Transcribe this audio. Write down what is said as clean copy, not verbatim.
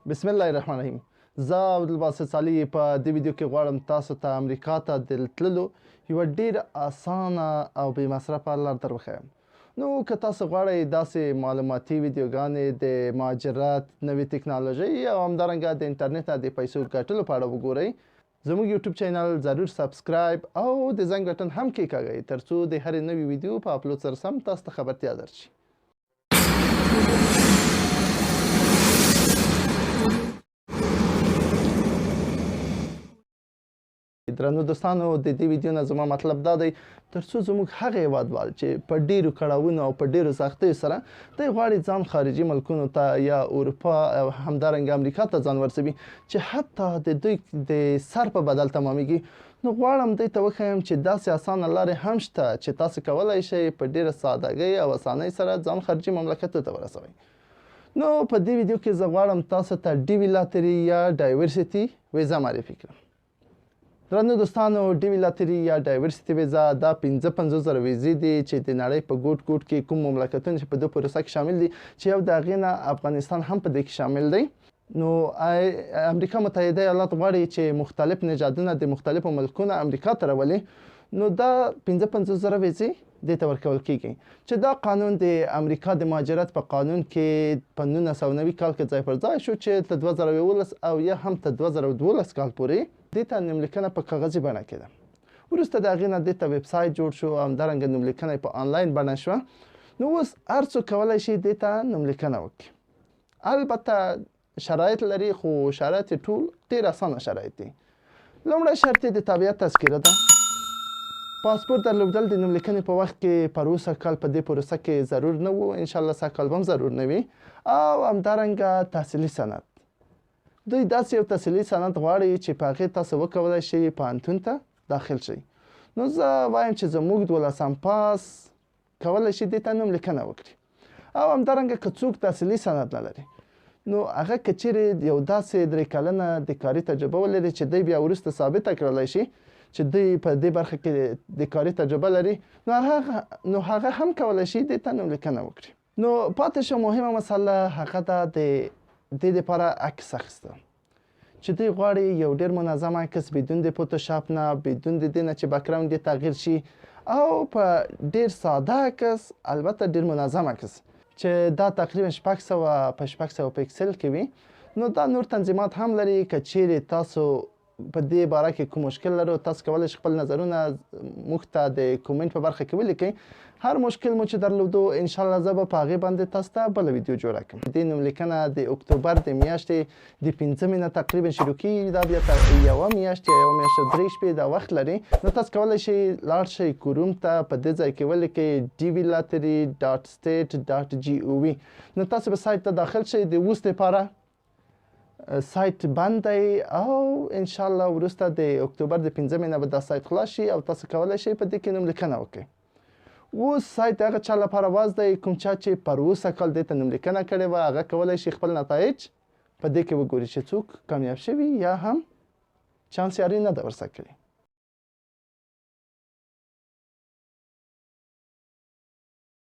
بسم الله الرحمن الرحیم. زه عبدالباسط علي په دې ویډیو کې غواړم تاسو ته امریکا ته د تللو یوه ډېره اسانه او بې مصرفه لار در وښیم. نو که تاسو غواړئ داسې معلوماتي ویډیوګانې د مهاجرت، نوې تکنالوژۍ او همدارنګه د انټرنټ نه د پیسو ګټلو په اړه وګورئ، زموږ یوټیوب چینل ضرور سبسکرایب او د زنګ بټن هم کېکاږئ ترڅو د هرې نوې ویډیو په اپلود سره سم تاسو ته خبرتیا درشي. درنو دوستانو، د دې ویډیو نه زما مطلب دا دی ترڅو زموږ هغه هیوادوال چې په ډیرو کړاوونو او په ډیرو سختیو سره دوی غواړي ځان خارجي ملکونو ته یا اروپا او همدارنګه امریکا ته ځان ورسوي چې حتی د دوی د سر په بدل تمامیږي، نو غواړم دوی ته وښیم چې داسې اسانه لارې هم شته چې تاسو کولی شئ په ډیره سادګۍ او اسانۍ سره ځان خارجي مملکتو ته ورسوئ. نو په دې ویډیو کې زه غواړم تاسو ته ډي وي لاتري یا ډایورسټي ویزا معرفي کړم. درنو دوستانو، ډي وي لاتري یا ډایورسټي ویزا دا 55,000 ویزې دي چې د نړۍ په ګوټ ګوټ کې کوم مملکتونه چې په دې پروسه کې شامل دي، چې یو د هغې نه افغانستان هم په دې کې شامل دی. نو امریکا متحده ایالات غواړي چې مختلف نژادونه د مختلفو ملکونو امریکا ته راولي، نو دا 55,000 ویزې دې ته ورکول کیږي چې دا قانون د امریکا د مهاجرت په قانون کې په 1990 کال کې ځای پر ځای شو چې تر 2011 او یا هم تر 2012 کال پورې دې ته نوملیکنه په کاغذي بڼه کې ده. وروسته د هغې نه دې ته ویب سایټ جوړ شو او همدارنګه نوملیکنه یې په آنلاین بڼه شوه. نو اوس هر څوک کولی شي دې ته نوملیکنه وکړي. البته شرایط لري، خو شرایط یې ټول ډېر اسانه شرایط دي. لومړی شرط یې د تابعیت تذکره ده. پاسپورت درلودل د نوملیکنې په وخت کې پر اوسه کال په دې پروسه کې ضرور نه و، انشاءالله سږ کال به هم ضرور نه وي. او همدارنګه تحصیلي سند. دوی داسې یو تحصیلي سند غواړي چې په هغې تاسو وکولی شئ پوهنتون ته داخل شئ. نو زه وایم چې زموږ 12 پاس کولی شي دې ته نوملیکنه وکړي. او همدارنګه که څوک تحصیلي سند نه لري، نو هغه که چیرې یو داسې 3 کلنه د کاري تجربه ولري چې دوی بیا وروسته ثابته کړلی شي چې دوی په دې برخه کې د کاري تجربه لري، نو هغه هم کولی شي دې ته نوملیکنه وکړي. نو پاتې شو مهمه مسله، هغه ده د دې دپاره عکس اخیستل، چې دوی غواړي یو ډېر منظم عکس بدون د فوتوشاپ نه، بدون د دې نه چې بکګراوند یې تغییر شي، او په ډېر ساده عکس، البته ډېر منظم عکس چې دا تقریبا 600 په 600 پکسل کې وي. نو دا نور تنظیمات هم لري. که چیرې تاسو په دې باره کې کوم مشکل لرو، تاسو کولی شئ خپل نظرونه موږ ته د کومنټ په برخه کې ولیکئ. هر مشکل مو چې درلودو انشاءالله زه به په هغې باندې تاسو ته بله ویډیو جوړه کړم. دې نوملیکنه د اکتوبر د میاشتې د 5مې نه تقریبا شروع کېږي. دا بیا تر یوه میاشت یا 1 میاشت او 3 شپې دا وخت لري. نو تاسو کولی شئ لاړ شئ کوروم ته، په دې ځای کې ولیکئ dvlottery.state.gov. نو تاسو به سایټ ته داخل شئ. د اوس دپاره سایټ بند دی او انشاءالله وروسته د اکتوبر د 5مې نه به دا سایټ خلاص شي او تاسو کولی شئ په دې کې نوملیکنه وکړئ. اوس سایټ هغه چا لپاره واز دی کوم چا چې پر اوسه کال دې ته نوملیکنه کړې وه، هغه کولی شي خپل نتایج په دې کې وګوري چې څوک کامیاب شوي یا هم چانس یاري نه ده ورسره کړې.